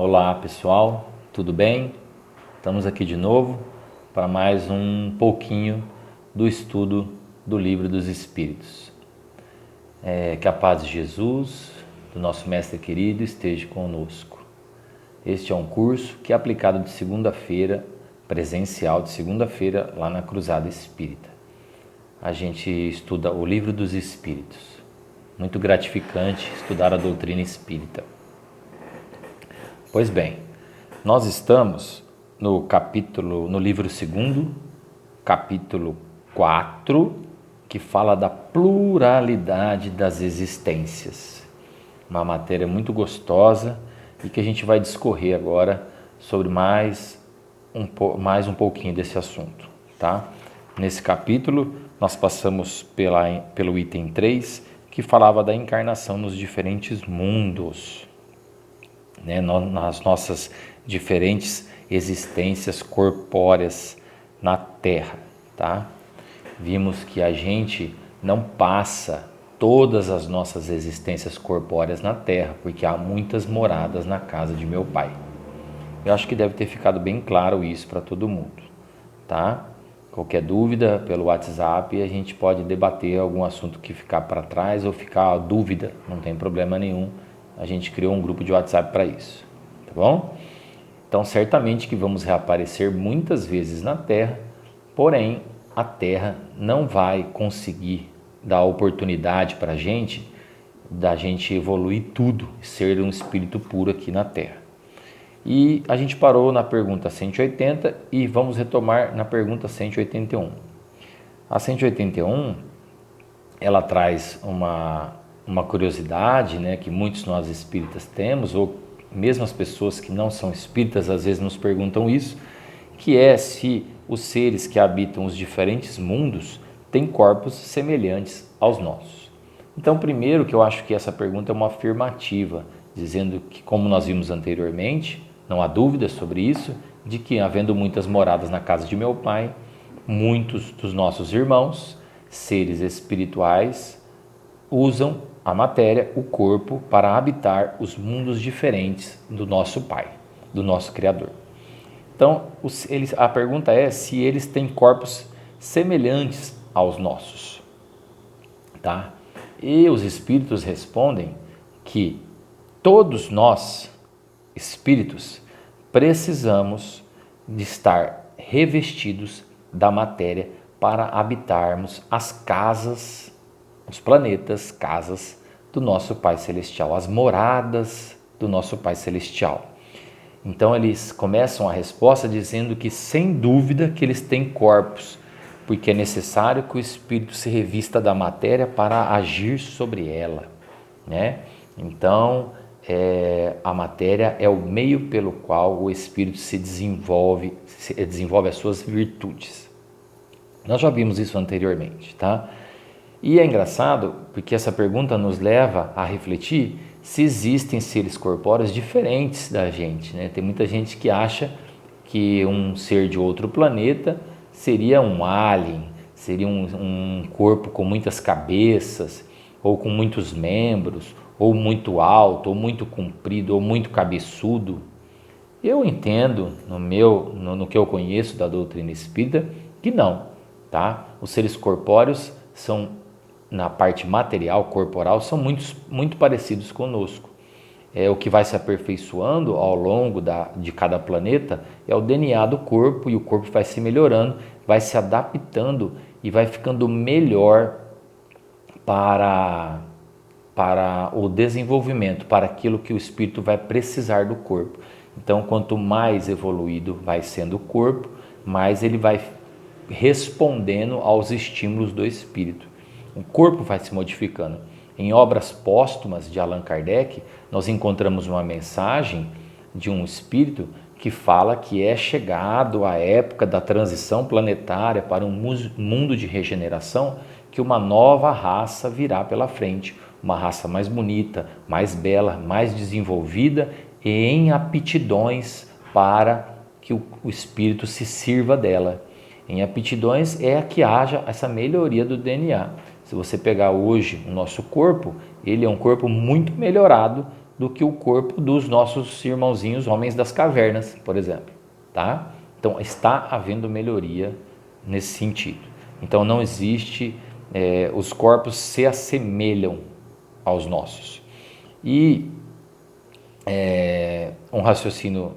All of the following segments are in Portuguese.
Olá pessoal, tudo bem? Estamos aqui de novo para mais um pouquinho do estudo do Livro dos Espíritos. Que a paz de Jesus, do nosso Mestre querido, esteja conosco. Este é um curso que é aplicado de segunda-feira, presencial de segunda-feira, lá na Cruzada Espírita. A gente estuda o Livro dos Espíritos. Muito gratificante estudar a doutrina espírita. Pois bem, nós estamos no livro 2º, capítulo 4, que fala da pluralidade das existências. Uma matéria muito gostosa e que a gente vai discorrer agora sobre mais um pouquinho desse assunto, tá? Nesse capítulo, nós passamos pelo item 3, que falava da encarnação nos diferentes mundos, né, nas nossas diferentes existências corpóreas na Terra, tá? Vimos que a gente não passa todas as nossas existências corpóreas na Terra, porque há muitas moradas na casa de meu pai. Eu acho que deve ter ficado bem claro isso para todo mundo, tá? Qualquer dúvida pelo WhatsApp, a gente pode debater algum assunto que ficar para trás ou ficar dúvida, não tem problema nenhum. A gente criou um grupo de WhatsApp para isso, tá bom? Então, certamente que vamos reaparecer muitas vezes na Terra, porém, a Terra não vai conseguir dar oportunidade para da gente evoluir tudo, ser um espírito puro aqui na Terra. E a gente parou na pergunta 180 e vamos retomar na pergunta 181. A 181, ela traz uma curiosidade, né, que muitos nós espíritas temos, ou mesmo as pessoas que não são espíritas às vezes nos perguntam isso, que é se os seres que habitam os diferentes mundos têm corpos semelhantes aos nossos. Então, primeiro que eu acho que essa pergunta é uma afirmativa, dizendo que, como nós vimos anteriormente, não há dúvida sobre isso, de que havendo muitas moradas na casa de meu pai, muitos dos nossos irmãos, seres espirituais, usam a matéria, o corpo, para habitar os mundos diferentes do nosso Pai, do nosso Criador. Então, a pergunta é se eles têm corpos semelhantes aos nossos, tá? E os espíritos respondem que todos nós, espíritos, precisamos de estar revestidos da matéria para habitarmos as casas, os planetas, casas do nosso Pai Celestial, as moradas do nosso Pai Celestial. Então eles começam a resposta dizendo que sem dúvida que eles têm corpos, porque é necessário que o espírito se revista da matéria para agir sobre ela, né? Então a matéria é o meio pelo qual o espírito se desenvolve as suas virtudes. Nós já vimos isso anteriormente, tá? E é engraçado porque essa pergunta nos leva a refletir se existem seres corpóreos diferentes da gente, né? Tem muita gente que acha que um ser de outro planeta seria um alien, seria um corpo com muitas cabeças, ou com muitos membros, ou muito alto, ou muito comprido, ou muito cabeçudo. Eu entendo, no que eu conheço da doutrina espírita, que não, tá? Os seres corpóreos são, na parte material, corporal, são muito parecidos conosco. O que vai se aperfeiçoando ao longo de cada planeta é o DNA do corpo, e o corpo vai se melhorando, vai se adaptando e vai ficando melhor para o desenvolvimento, para aquilo que o espírito vai precisar do corpo. Então, quanto mais evoluído vai sendo o corpo, mais ele vai respondendo aos estímulos do espírito. O corpo vai se modificando. Em obras póstumas de Allan Kardec, nós encontramos uma mensagem de um espírito que fala que é chegado a época da transição planetária para um mundo de regeneração, que uma nova raça virá pela frente, uma raça mais bonita, mais bela, mais desenvolvida e em aptidões para que o espírito se sirva dela. Em aptidões é a que haja essa melhoria do DNA. Se você pegar hoje o nosso corpo, ele é um corpo muito melhorado do que o corpo dos nossos irmãozinhos homens das cavernas, por exemplo, tá? Então está havendo melhoria nesse sentido. Então não existe, os corpos se assemelham aos nossos. E um raciocínio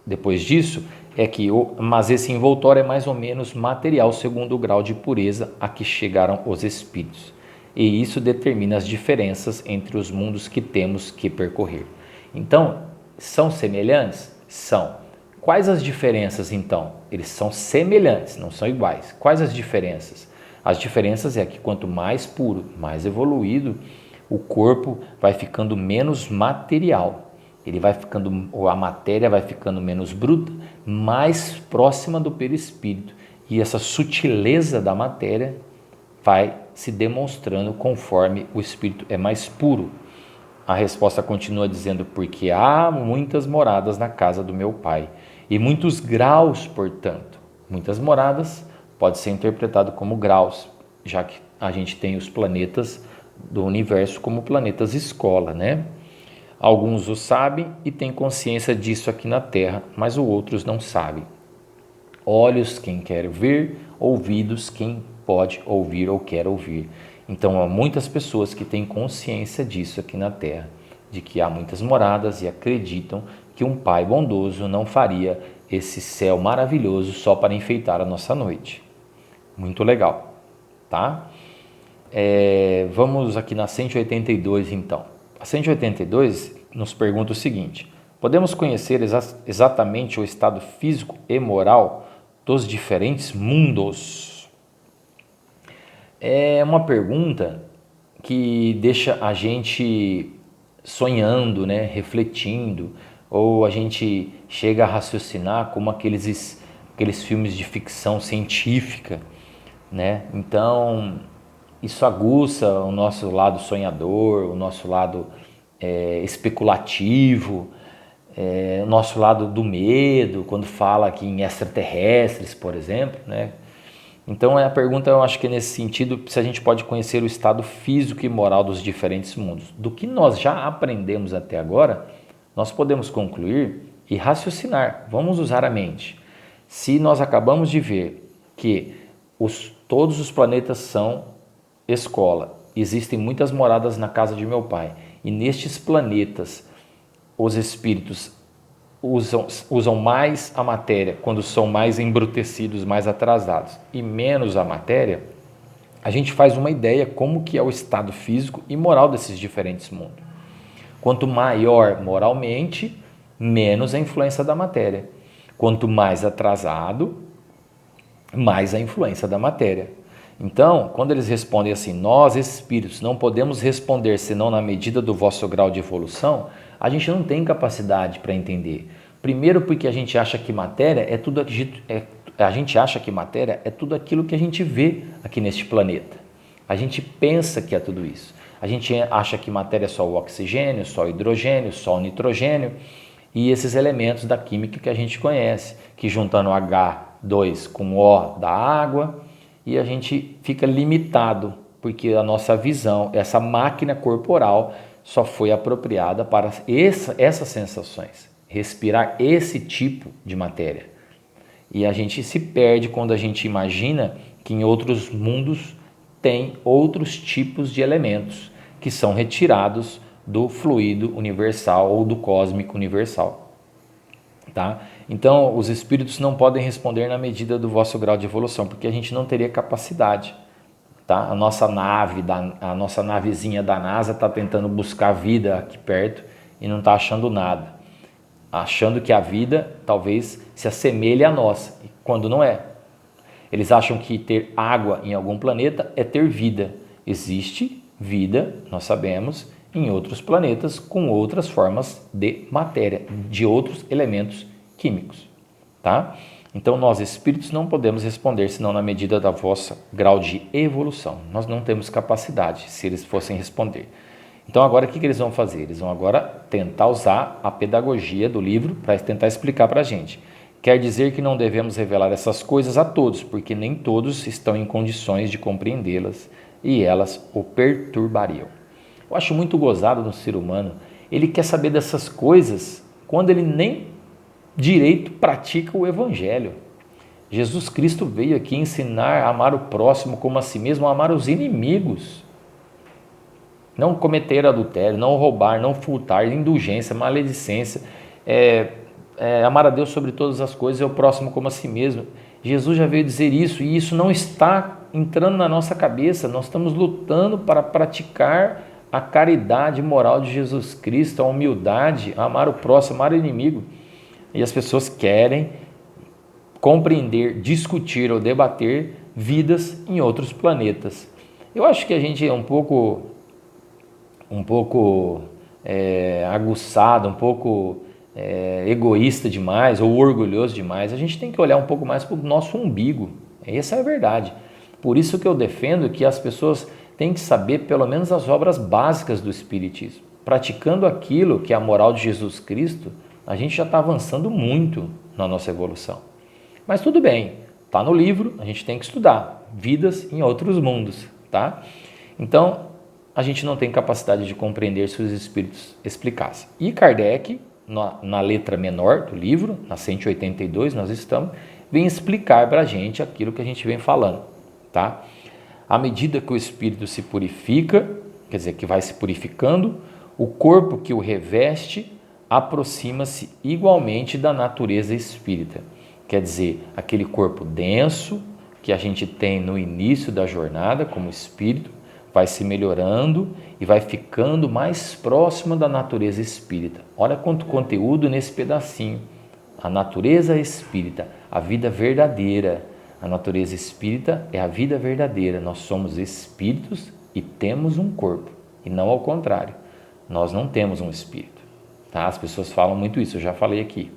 depois disso é que, mas esse envoltório é mais ou menos material segundo o grau de pureza a que chegaram os espíritos. E isso determina as diferenças entre os mundos que temos que percorrer. Então, são semelhantes? São. Quais as diferenças então? Eles são semelhantes, não são iguais. Quais as diferenças? As diferenças é que quanto mais puro, mais evoluído, o corpo vai ficando menos material. Ele vai ficando, a matéria vai ficando menos bruta, mais próxima do perispírito. E essa sutileza da matéria vai se demonstrando conforme o espírito é mais puro. A resposta continua dizendo: porque há muitas moradas na casa do meu Pai, e muitos graus, portanto. Muitas moradas pode ser interpretado como graus, já que a gente tem os planetas do universo como planetas escola, né? Alguns o sabem e têm consciência disso aqui na Terra, mas os outros não sabem. Olhos, quem quer ver; ouvidos, quem pode ouvir ou quer ouvir. Então, há muitas pessoas que têm consciência disso aqui na Terra, de que há muitas moradas e acreditam que um Pai bondoso não faria esse céu maravilhoso só para enfeitar a nossa noite. Muito legal, tá? Vamos aqui na 182 então. A 182 nos pergunta o seguinte: podemos conhecer exatamente o estado físico e moral dos diferentes mundos? É uma pergunta que deixa a gente sonhando, né? Refletindo, ou a gente chega a raciocinar como aqueles filmes de ficção científica, né? Então, isso aguça o nosso lado sonhador, o nosso lado especulativo, o nosso lado do medo, quando fala aqui em extraterrestres, por exemplo, né? Então a pergunta, eu acho que é nesse sentido, se a gente pode conhecer o estado físico e moral dos diferentes mundos. Do que nós já aprendemos até agora, nós podemos concluir e raciocinar. Vamos usar a mente. Se nós acabamos de ver que todos os planetas são escola, existem muitas moradas na casa de meu Pai, e nestes planetas os espíritos usam mais a matéria quando são mais embrutecidos, mais atrasados, e menos a matéria, a gente faz uma ideia como que é o estado físico e moral desses diferentes mundos. Quanto maior moralmente, menos a influência da matéria. Quanto mais atrasado, mais a influência da matéria. Então, quando eles respondem assim: nós espíritos não podemos responder senão na medida do vosso grau de evolução, a gente não tem capacidade para entender. Primeiro, porque a gente acha que matéria é tudo aquilo que a gente vê aqui neste planeta. A gente pensa que é tudo isso. A gente acha que matéria é só o oxigênio, só o hidrogênio, só o nitrogênio e esses elementos da química que a gente conhece, que juntando H2 com O da água, e a gente fica limitado, porque a nossa visão, essa máquina corporal, só foi apropriada para essas sensações, respirar esse tipo de matéria. E a gente se perde quando a gente imagina que em outros mundos tem outros tipos de elementos que são retirados do fluido universal ou do cósmico universal. Tá? Então, os espíritos não podem responder na medida do vosso grau de evolução, porque a gente não teria capacidade. Tá? A nossa navezinha da NASA está tentando buscar vida aqui perto e não está achando nada, achando que a vida talvez se assemelhe à nossa, quando não é. Eles acham que ter água em algum planeta é ter vida. Existe vida, nós sabemos, em outros planetas com outras formas de matéria, de outros elementos químicos, tá? Então, nós espíritos não podemos responder senão na medida da vossa grau de evolução. Nós não temos capacidade, se eles fossem responder. Então, agora o que eles vão fazer? Eles vão agora tentar usar a pedagogia do livro para tentar explicar para a gente. Quer dizer que não devemos revelar essas coisas a todos, porque nem todos estão em condições de compreendê-las e elas o perturbariam. Eu acho muito gozado no ser humano ele quer saber dessas coisas quando ele nem direito pratica o evangelho. Jesus Cristo veio aqui ensinar a amar o próximo como a si mesmo, a amar os inimigos. Não cometer adultério, não roubar, não furtar, indulgência, maledicência, amar a Deus sobre todas as coisas e o próximo como a si mesmo. Jesus já veio dizer isso e isso não está entrando na nossa cabeça. Nós estamos lutando para praticar a caridade moral de Jesus Cristo, a humildade, a amar o próximo, amar o inimigo. E as pessoas querem compreender, discutir ou debater vidas em outros planetas. Eu acho que a gente é um pouco aguçado, um pouco egoísta demais ou orgulhoso demais. A gente tem que olhar um pouco mais para o nosso umbigo. Essa é a verdade. Por isso que eu defendo que as pessoas têm que saber pelo menos as obras básicas do Espiritismo. Praticando aquilo que é a moral de Jesus Cristo, a gente já está avançando muito na nossa evolução. Mas tudo bem, está no livro, a gente tem que estudar. Vidas em outros mundos, tá? Então, a gente não tem capacidade de compreender se os espíritos explicassem. E Kardec, na letra menor do livro, na 182 nós estamos, vem explicar para a gente aquilo que a gente vem falando, tá? À medida que o espírito se purifica, quer dizer, que vai se purificando, o corpo que o reveste aproxima-se igualmente da natureza espírita. Quer dizer, aquele corpo denso que a gente tem no início da jornada como espírito, vai se melhorando e vai ficando mais próximo da natureza espírita. Olha quanto conteúdo nesse pedacinho. A natureza espírita, a vida verdadeira. A natureza espírita é a vida verdadeira. Nós somos espíritos e temos um corpo, e não ao contrário. Nós não temos um espírito. Tá? As pessoas falam muito isso, eu já falei aqui,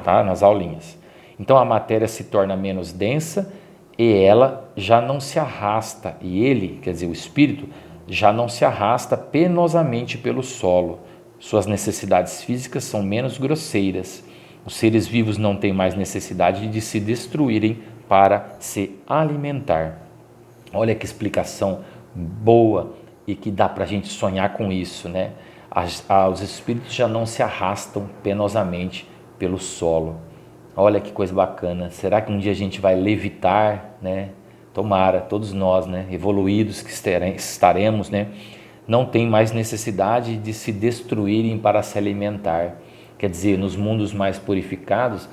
tá? Nas aulinhas. Então a matéria se torna menos densa e ela já não se arrasta, e ele, quer dizer, o espírito, já não se arrasta penosamente pelo solo. Suas necessidades físicas são menos grosseiras. Os seres vivos não têm mais necessidade de se destruírem para se alimentar. Olha que explicação boa e que dá para a gente sonhar com isso, né? Os espíritos já não se arrastam penosamente pelo solo. Olha que coisa bacana. Será que um dia a gente vai levitar, né? Tomara, todos nós, né? Evoluídos que estaremos, né? Não tem mais necessidade de se destruírem para se alimentar. Quer dizer, nos mundos mais purificados,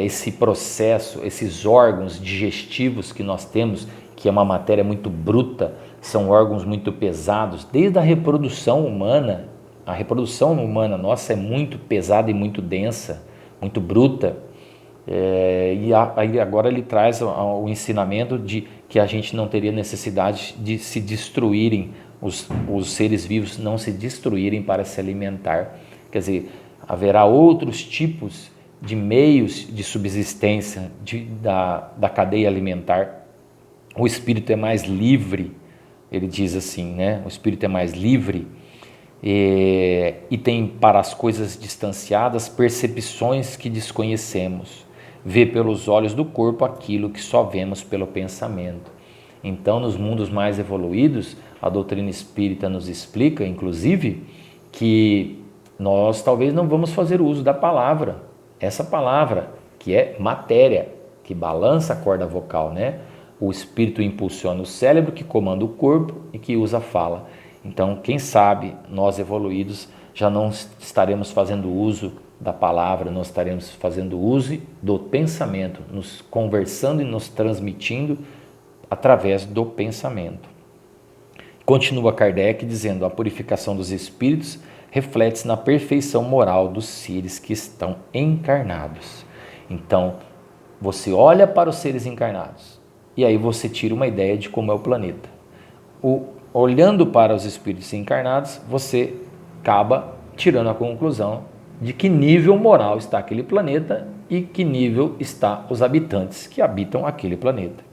esse processo, esses órgãos digestivos que nós temos, que é uma matéria muito bruta, são órgãos muito pesados, desde a reprodução humana. A reprodução humana nossa é muito pesada e muito densa, muito bruta. E aí agora ele traz o ensinamento de que a gente não teria necessidade de se destruírem, os seres vivos não se destruírem para se alimentar. Quer dizer, haverá outros tipos de meios de subsistência da cadeia alimentar. O espírito é mais livre, ele diz assim, né? O espírito é mais livre e tem para as coisas distanciadas percepções que desconhecemos. Vê pelos olhos do corpo aquilo que só vemos pelo pensamento. Então, nos mundos mais evoluídos, a doutrina espírita nos explica, inclusive, que nós talvez não vamos fazer uso da palavra, essa palavra que é matéria, que balança a corda vocal, né? O espírito impulsiona o cérebro, que comanda o corpo e que usa a fala. Então, quem sabe, nós evoluídos já não estaremos fazendo uso da palavra, nós estaremos fazendo uso do pensamento, nos conversando e nos transmitindo através do pensamento. Continua Kardec dizendo: a purificação dos espíritos reflete-se na perfeição moral dos seres que estão encarnados. Então, você olha para os seres encarnados e aí você tira uma ideia de como é o planeta. Olhando para os espíritos encarnados, você acaba tirando a conclusão de que nível moral está aquele planeta e que nível está os habitantes que habitam aquele planeta.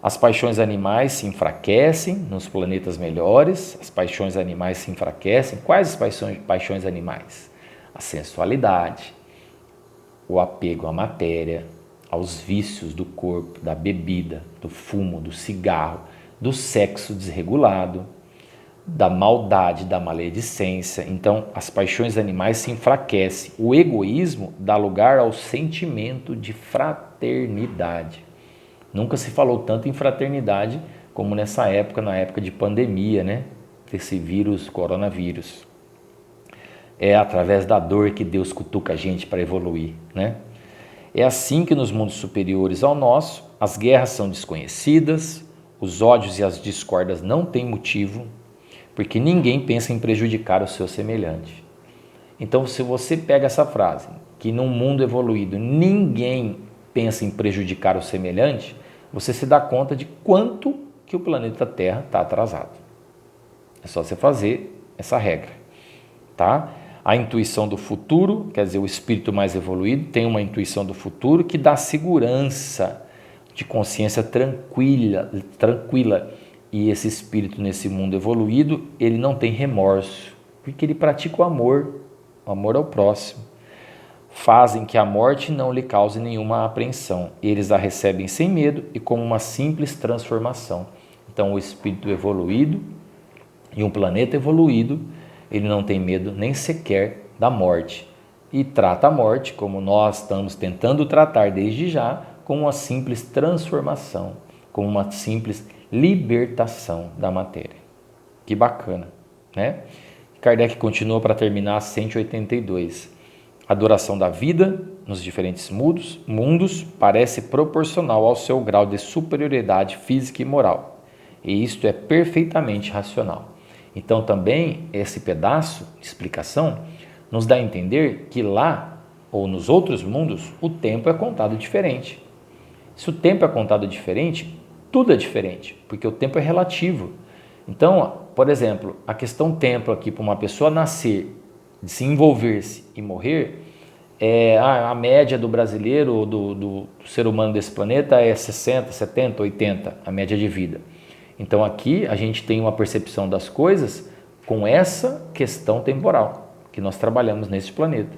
As paixões animais se enfraquecem nos planetas melhores, as paixões animais se enfraquecem. Quais as paixões animais? A sensualidade, o apego à matéria, aos vícios do corpo, da bebida, do fumo, do cigarro, do sexo desregulado, da maldade, da maledicência. Então, as paixões animais se enfraquecem. O egoísmo dá lugar ao sentimento de fraternidade. Nunca se falou tanto em fraternidade como nessa época, na época de pandemia, né? Desse vírus, coronavírus. É através da dor que Deus cutuca a gente para evoluir, né? É assim que nos mundos superiores ao nosso, as guerras são desconhecidas, os ódios e as discórdias não têm motivo, porque ninguém pensa em prejudicar o seu semelhante. Então, se você pega essa frase, que num mundo evoluído ninguém pensa em prejudicar o semelhante, você se dá conta de quanto que o planeta Terra está atrasado. É só você fazer essa regra, tá? A intuição do futuro, quer dizer, o espírito mais evoluído tem uma intuição do futuro que dá segurança de consciência tranquila. E esse espírito nesse mundo evoluído, ele não tem remorso, porque ele pratica o amor ao próximo. Fazem que a morte não lhe cause nenhuma apreensão. Eles a recebem sem medo e como uma simples transformação. Então, o espírito evoluído e um planeta evoluído, ele não tem medo nem sequer da morte. E trata a morte, como nós estamos tentando tratar desde já, como uma simples transformação, como uma simples libertação da matéria. Que bacana, né? Kardec continua para terminar 182. A duração da vida nos diferentes mundos parece proporcional ao seu grau de superioridade física e moral. E isto é perfeitamente racional. Então também esse pedaço de explicação nos dá a entender que lá ou nos outros mundos o tempo é contado diferente. Se o tempo é contado diferente, tudo é diferente, porque o tempo é relativo. Então, por exemplo, a questão tempo aqui para uma pessoa nascer, de se envolver-se e morrer, a média do brasileiro ou do ser humano desse planeta é 60, 70, 80, a média de vida. Então aqui a gente tem uma percepção das coisas com essa questão temporal que nós trabalhamos nesse planeta.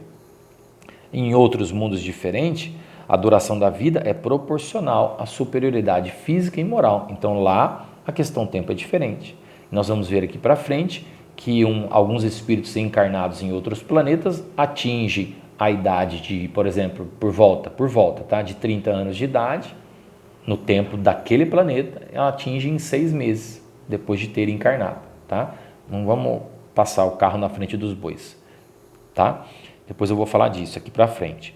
Em outros mundos diferentes, a duração da vida é proporcional à superioridade física e moral. Então lá a questão tempo é diferente. Nós vamos ver aqui para frente que alguns espíritos encarnados em outros planetas atingem a idade de, por exemplo, por volta, tá? De 30 anos de idade, no tempo daquele planeta, ela atinge em 6 meses, depois de ter encarnado, tá? Não vamos passar o carro na frente dos bois, tá? Depois eu vou falar disso aqui para frente.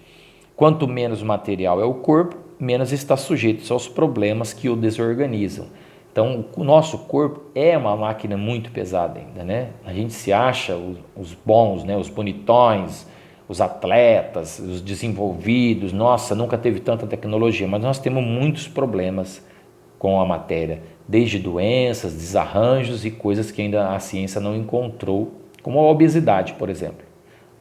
Quanto menos material é o corpo, menos está sujeito aos problemas que o desorganizam. Então, o nosso corpo é uma máquina muito pesada ainda, né? A gente se acha os bons, né? Os bonitões, os atletas, os desenvolvidos, nossa, nunca teve tanta tecnologia, mas nós temos muitos problemas com a matéria, desde doenças, desarranjos e coisas que ainda a ciência não encontrou, como a obesidade, por exemplo.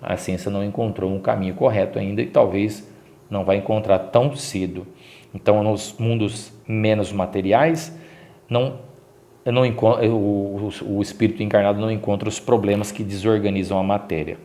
A ciência não encontrou um caminho correto ainda e talvez não vai encontrar tão cedo. Então, nos mundos menos materiais, o espírito encarnado não encontra os problemas que desorganizam a matéria.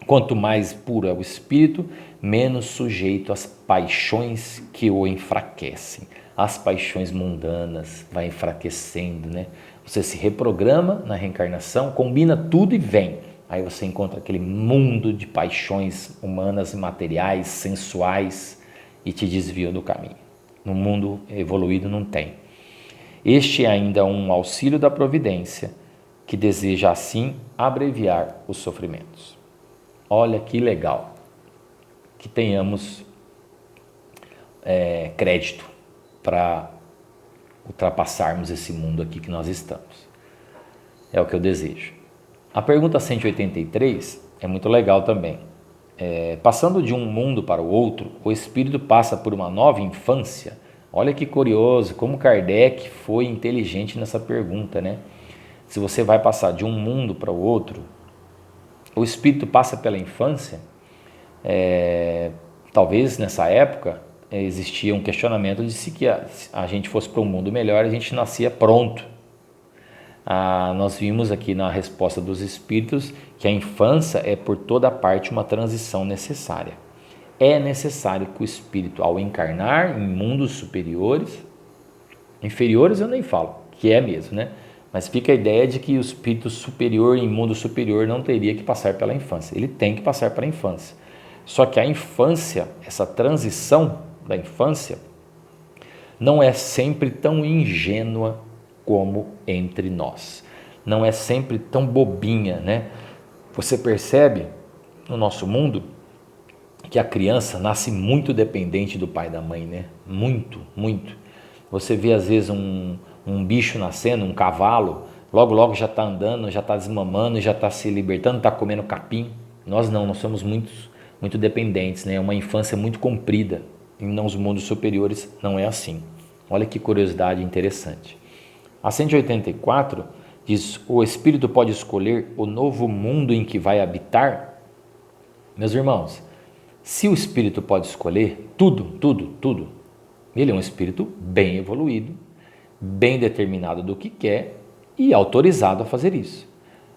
Quanto mais puro é o espírito, menos sujeito às paixões que o enfraquecem. As paixões mundanas vai enfraquecendo, né? Você se reprograma na reencarnação, combina tudo e vem. Aí você encontra aquele mundo de paixões humanas, materiais, sensuais e te desvia do caminho. No mundo evoluído não tem. Este é ainda um auxílio da providência que deseja assim abreviar os sofrimentos. Olha que legal que tenhamos crédito para ultrapassarmos esse mundo aqui que nós estamos. É o que eu desejo. A pergunta 183 é muito legal também. Passando de um mundo para o outro, o espírito passa por uma nova infância. Olha que curioso, como Kardec foi inteligente nessa pergunta, né? Se você vai passar de um mundo para o outro, o espírito passa pela infância. Talvez nessa época existia um questionamento de se que a gente fosse para um mundo melhor, a gente nascia pronto. Nós vimos aqui na resposta dos espíritos que a infância é por toda parte uma transição necessária. É necessário que o espírito, ao encarnar em mundos superiores, inferiores eu nem falo, que é mesmo, né? Mas fica a ideia de que o espírito superior em mundo superior não teria que passar pela infância. Ele tem que passar pela infância. Só que a infância, essa transição da infância, não é sempre tão ingênua como entre nós. Não é sempre tão bobinha, né? Você percebe no nosso mundo que a criança nasce muito dependente do pai e da mãe, né? Muito, muito. Você vê às vezes um bicho nascendo, um cavalo, logo já está andando, já está desmamando, já está se libertando, está comendo capim. Nós não, nós somos muito dependentes, né? É uma infância muito comprida. E nos mundos superiores não é assim. Olha que curiosidade interessante. A 184 diz: o espírito pode escolher o novo mundo em que vai habitar? Meus irmãos, se o espírito pode escolher tudo, ele é um espírito bem evoluído, bem determinado do que quer e autorizado a fazer isso.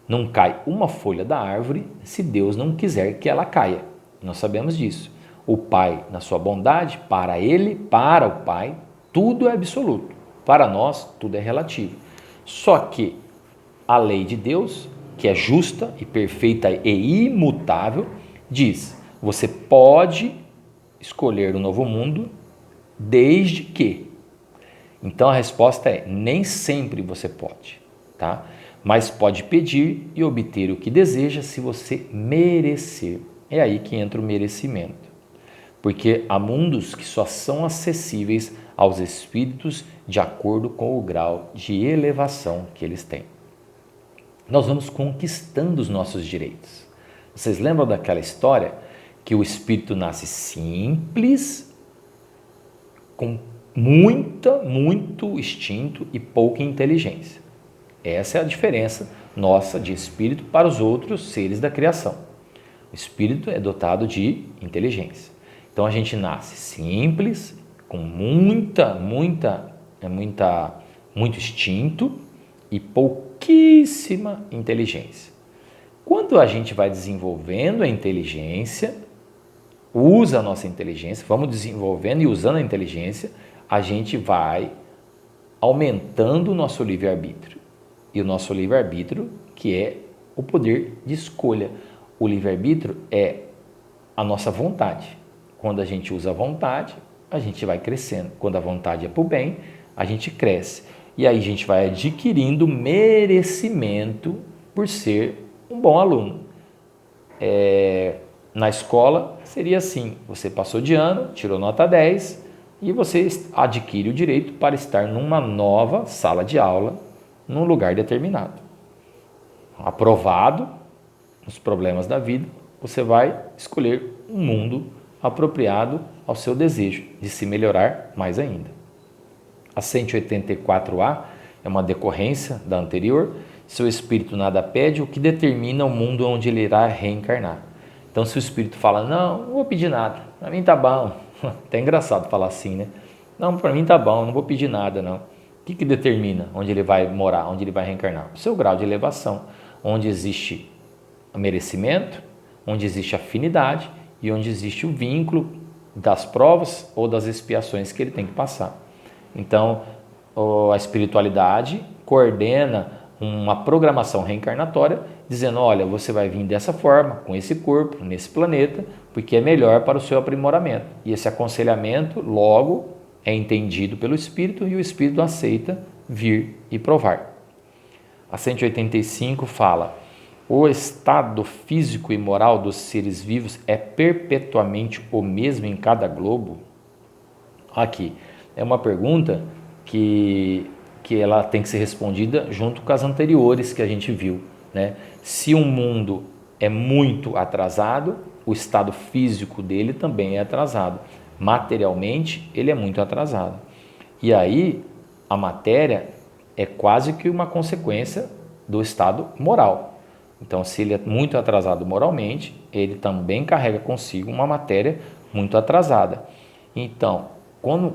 Não cai uma folha da árvore se Deus não quiser que ela caia. Nós sabemos disso. O Pai, na sua bondade, para ele, para o Pai, tudo é absoluto. Para nós, tudo é relativo. Só que a lei de Deus, que é justa e perfeita e imutável, diz: você pode escolher o novo mundo desde que. Então a resposta é: nem sempre você pode, tá? Mas pode pedir e obter o que deseja se você merecer. É aí que entra o merecimento. Porque há mundos que só são acessíveis aos espíritos de acordo com o grau de elevação que eles têm. Nós vamos conquistando os nossos direitos. Vocês lembram daquela história que o espírito nasce simples, com muito instinto e pouca inteligência. Essa é a diferença nossa de espírito para os outros seres da criação. O espírito é dotado de inteligência. Então a gente nasce simples, com muito instinto e pouquíssima inteligência. Quando a gente vai desenvolvendo a inteligência, usa a nossa inteligência, vamos desenvolvendo e usando a inteligência, a gente vai aumentando o nosso livre-arbítrio. E o nosso livre-arbítrio, que é o poder de escolha. O livre-arbítrio é a nossa vontade. Quando a gente usa a vontade, a gente vai crescendo. Quando a vontade é para o bem, a gente cresce. E aí a gente vai adquirindo merecimento por ser um bom aluno. Na escola seria assim: você passou de ano, tirou nota 10 e você adquire o direito para estar numa nova sala de aula, num lugar determinado. Aprovado os problemas da vida, você vai escolher um mundo apropriado ao seu desejo de se melhorar mais ainda. A 184A é uma decorrência da anterior. Seu espírito nada pede, o que determina o mundo onde ele irá reencarnar. Então, se o espírito fala: não vou pedir nada, para mim tá bom. Até engraçado falar assim, né? Não, para mim tá bom, não vou pedir nada, não. O que determina onde ele vai morar, onde ele vai reencarnar? O seu grau de elevação, onde existe merecimento, onde existe afinidade e onde existe o vínculo das provas ou das expiações que ele tem que passar. Então, a espiritualidade coordena uma programação reencarnatória, dizendo: olha, você vai vir dessa forma, com esse corpo, nesse planeta, porque é melhor para o seu aprimoramento. E esse aconselhamento logo é entendido pelo espírito e o espírito aceita vir e provar. A 185 fala: o estado físico e moral dos seres vivos é perpetuamente o mesmo em cada globo? Aqui é uma pergunta que ela tem que ser respondida junto com as anteriores que a gente viu, né? Se um mundo é muito atrasado, o estado físico dele também é atrasado. Materialmente, ele é muito atrasado. E aí, a matéria é quase que uma consequência do estado moral. Então, se ele é muito atrasado moralmente, ele também carrega consigo uma matéria muito atrasada. Então,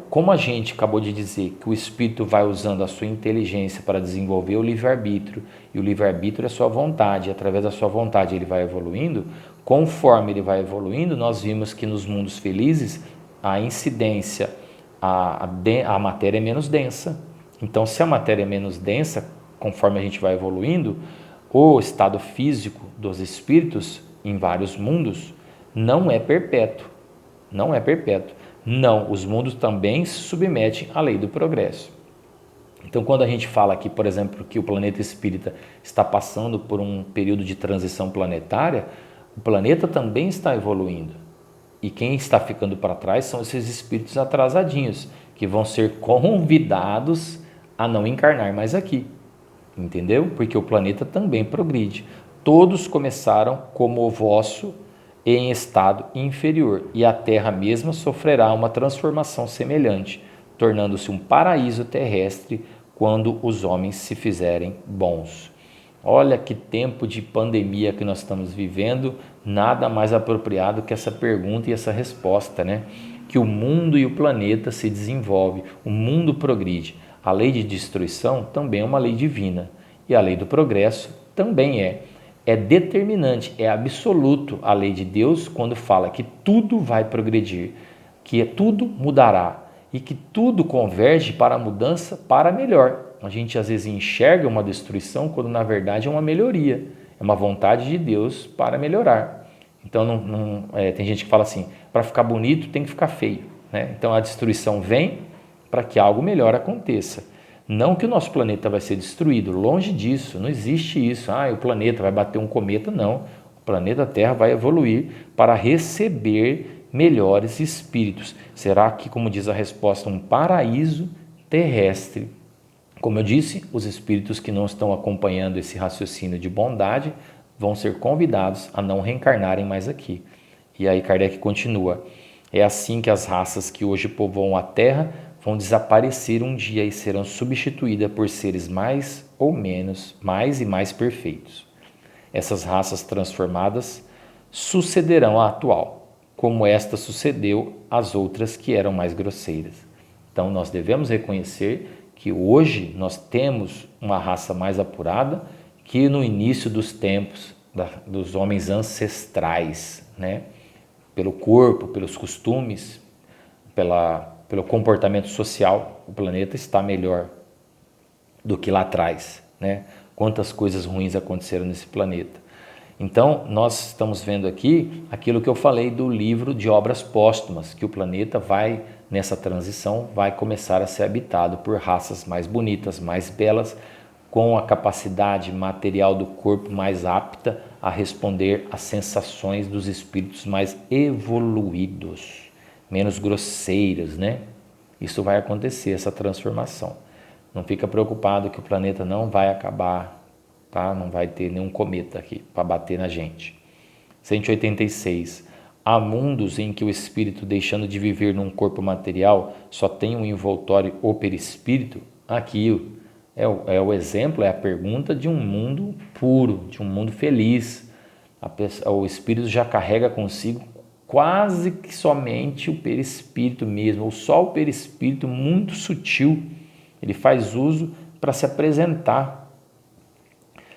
como a gente acabou de dizer que o espírito vai usando a sua inteligência para desenvolver o livre-arbítrio, e o livre-arbítrio é a sua vontade, e através da sua vontade ele vai evoluindo, conforme ele vai evoluindo, nós vimos que nos mundos felizes a incidência, a matéria é menos densa. Então, se a matéria é menos densa, conforme a gente vai evoluindo, o estado físico dos espíritos em vários mundos não é perpétuo. Não é perpétuo. Não, os mundos também se submetem à lei do progresso. Então, quando a gente fala aqui, por exemplo, que o planeta espírita está passando por um período de transição planetária, o planeta também está evoluindo. E quem está ficando para trás são esses espíritos atrasadinhos, que vão ser convidados a não encarnar mais aqui. Entendeu? Porque o planeta também progride. Todos começaram como o vosso em estado inferior, e a Terra mesma sofrerá uma transformação semelhante, tornando-se um paraíso terrestre quando os homens se fizerem bons. Olha que tempo de pandemia que nós estamos vivendo, nada mais apropriado que essa pergunta e essa resposta, né? Que o mundo e o planeta se desenvolvem, o mundo progride. A lei de destruição também é uma lei divina, e a lei do progresso também é. É determinante, é absoluto a lei de Deus quando fala que tudo vai progredir, que tudo mudará e que tudo converge para a mudança para melhor. A gente às vezes enxerga uma destruição quando na verdade é uma melhoria, é uma vontade de Deus para melhorar. Então tem gente que fala assim, para ficar bonito tem que ficar feio, né? Então a destruição vem para que algo melhor aconteça. Não que o nosso planeta vai ser destruído, longe disso, não existe isso. O planeta vai bater um cometa, não. O planeta Terra vai evoluir para receber melhores espíritos. Será que, como diz a resposta, um paraíso terrestre? Como eu disse, os espíritos que não estão acompanhando esse raciocínio de bondade vão ser convidados a não reencarnarem mais aqui. E aí Kardec continua, é assim que as raças que hoje povoam a Terra vão desaparecer um dia e serão substituídas por seres mais ou menos, mais e mais perfeitos. Essas raças transformadas sucederão à atual, como esta sucedeu às outras que eram mais grosseiras. Então nós devemos reconhecer que hoje nós temos uma raça mais apurada que no início dos tempos dos homens ancestrais, né? Pelo corpo, pelos costumes, pelo comportamento social, o planeta está melhor do que lá atrás, né? Quantas coisas ruins aconteceram nesse planeta. Então, nós estamos vendo aqui aquilo que eu falei do livro de obras póstumas, que o planeta vai, nessa transição, vai começar a ser habitado por raças mais bonitas, mais belas, com a capacidade material do corpo mais apta a responder às sensações dos espíritos mais evoluídos, menos grosseiros, né? Isso vai acontecer, essa transformação. Não fica preocupado que o planeta não vai acabar, tá? Não vai ter nenhum cometa aqui para bater na gente. 186. Há mundos em que o espírito, deixando de viver num corpo material, só tem um envoltório ou perispírito? Aqui é o exemplo, é a pergunta de um mundo puro, de um mundo feliz. O espírito já carrega consigo quase que somente o perispírito mesmo, ou só o perispírito muito sutil. Ele faz uso para se apresentar.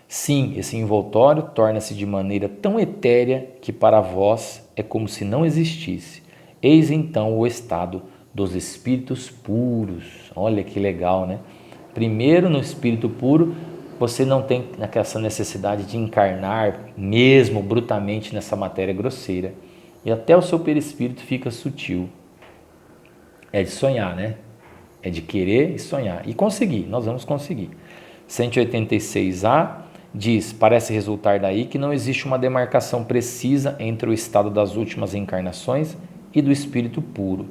Sim, esse envoltório torna-se de maneira tão etérea que para vós é como se não existisse. Eis então o estado dos espíritos puros. Olha que legal, né? Primeiro, no espírito puro, você não tem essa necessidade de encarnar mesmo brutamente nessa matéria grosseira. E até o seu perispírito fica sutil. É de sonhar, né? É de querer e sonhar. E conseguir, nós vamos conseguir. 186A diz, parece resultar daí que não existe uma demarcação precisa entre o estado das últimas encarnações e do espírito puro.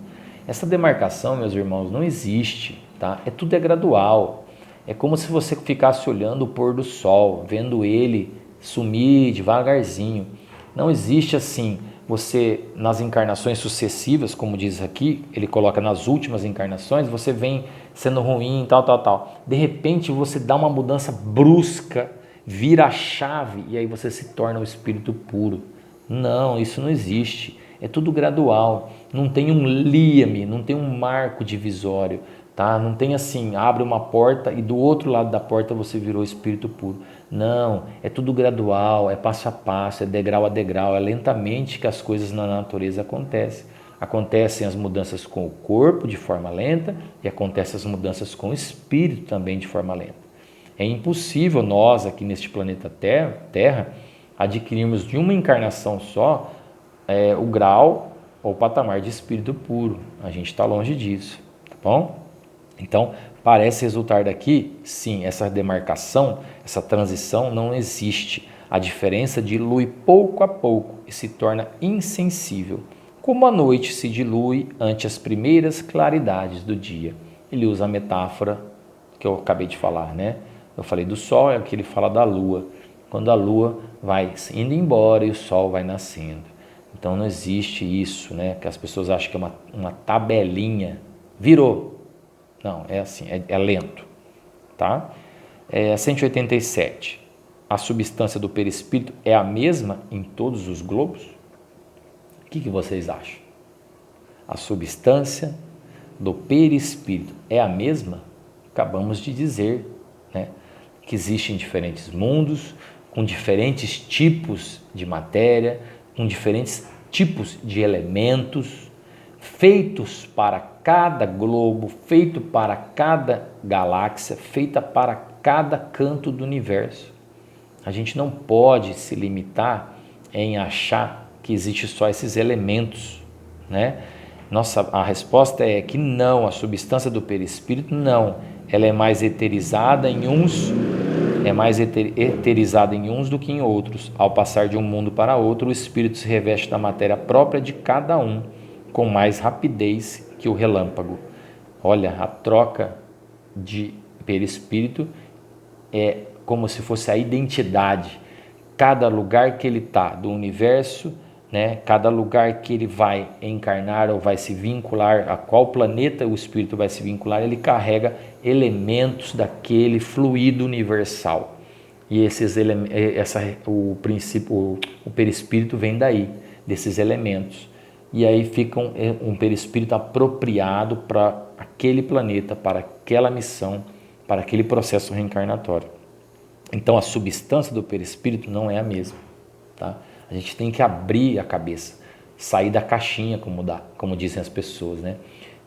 Essa demarcação, meus irmãos, não existe, tá? Tudo é gradual. É como se você ficasse olhando o pôr do sol, vendo ele sumir devagarzinho. Não existe assim, você nas encarnações sucessivas, como diz aqui, ele coloca nas últimas encarnações, você vem sendo ruim, tal. De repente você dá uma mudança brusca, vira a chave e aí você se torna o espírito puro. Não, isso não existe. É tudo gradual. Não tem um liame, não tem um marco divisório. Tá? Não tem assim, abre uma porta e do outro lado da porta você virou espírito puro. Não, é tudo gradual, é passo a passo, é degrau a degrau, é lentamente que as coisas na natureza acontecem. Acontecem as mudanças com o corpo de forma lenta e acontecem as mudanças com o espírito também de forma lenta. É impossível nós aqui neste planeta Terra adquirirmos de uma encarnação só o grau ou patamar de espírito puro. A gente está longe disso, tá bom? Então, parece resultar daqui, sim, essa demarcação, essa transição não existe. A diferença dilui pouco a pouco e se torna insensível, como a noite se dilui ante as primeiras claridades do dia. Ele usa a metáfora que eu acabei de falar, né? Eu falei do sol, é que ele fala da lua. Quando a lua vai indo embora e o sol vai nascendo. Então não existe isso, né? Que as pessoas acham que é uma tabelinha. Virou. Não, é assim, é lento, tá? 187. A substância do perispírito é a mesma em todos os globos? O que vocês acham? A substância do perispírito é a mesma? Acabamos de dizer, né, que existem diferentes mundos, com diferentes tipos de matéria, com diferentes tipos de elementos, feitos para cada globo, feito para cada galáxia, feita para cada canto do universo. A gente não pode se limitar em achar que existe só esses elementos, né? A resposta é que não, a substância do perispírito não, ela é mais eterizada em uns, do que em outros. Ao passar de um mundo para outro, o espírito se reveste da matéria própria de cada um, com mais rapidez que o relâmpago. Olha, a troca de perispírito é como se fosse a identidade. Cada lugar que ele está do universo, né? Cada lugar que ele vai encarnar ou vai se vincular, a qual planeta o espírito vai se vincular, ele carrega elementos daquele fluido universal. E o perispírito vem daí, desses elementos. E aí fica um perispírito apropriado para aquele planeta, para aquela missão, para aquele processo reencarnatório. Então a substância do perispírito não é a mesma, tá? A gente tem que abrir a cabeça, sair da caixinha, como dizem as pessoas, né?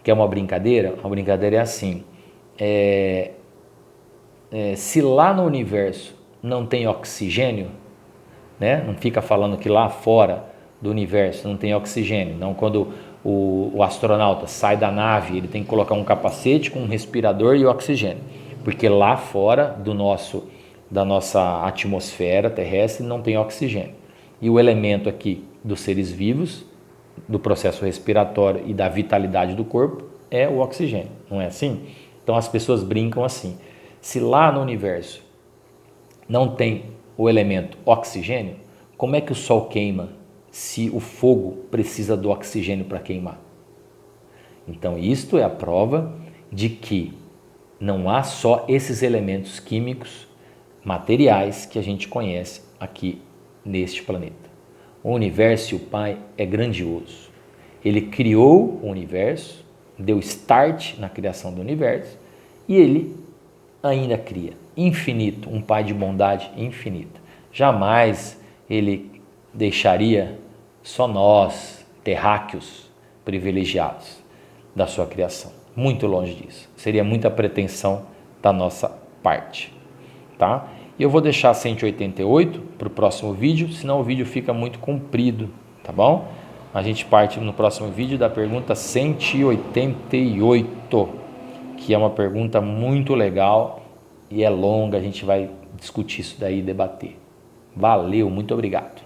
Que é uma brincadeira? A brincadeira é assim, se lá no universo não tem oxigênio, né? Não fica falando que lá fora do universo não tem oxigênio. Não, quando o astronauta sai da nave, ele tem que colocar um capacete com um respirador e oxigênio, porque lá fora da nossa atmosfera terrestre não tem oxigênio. E o elemento aqui dos seres vivos, do processo respiratório e da vitalidade do corpo é o oxigênio, não é assim? Então as pessoas brincam assim, se lá no universo não tem o elemento oxigênio, como é que o sol queima se o fogo precisa do oxigênio para queimar? Então isto é a prova de que não há só esses elementos químicos materiais que a gente conhece aqui neste planeta. O universo e o Pai é grandioso. Ele criou o universo, deu start na criação do universo e ele ainda cria. Infinito, um Pai de bondade infinita. Jamais ele deixaria só nós, terráqueos, privilegiados da sua criação. Muito longe disso. Seria muita pretensão da nossa parte, tá? E eu vou deixar 188 para o próximo vídeo, senão o vídeo fica muito comprido, tá bom? A gente parte no próximo vídeo da pergunta 188, que é uma pergunta muito legal e é longa, a gente vai discutir isso daí e debater. Valeu, muito obrigado.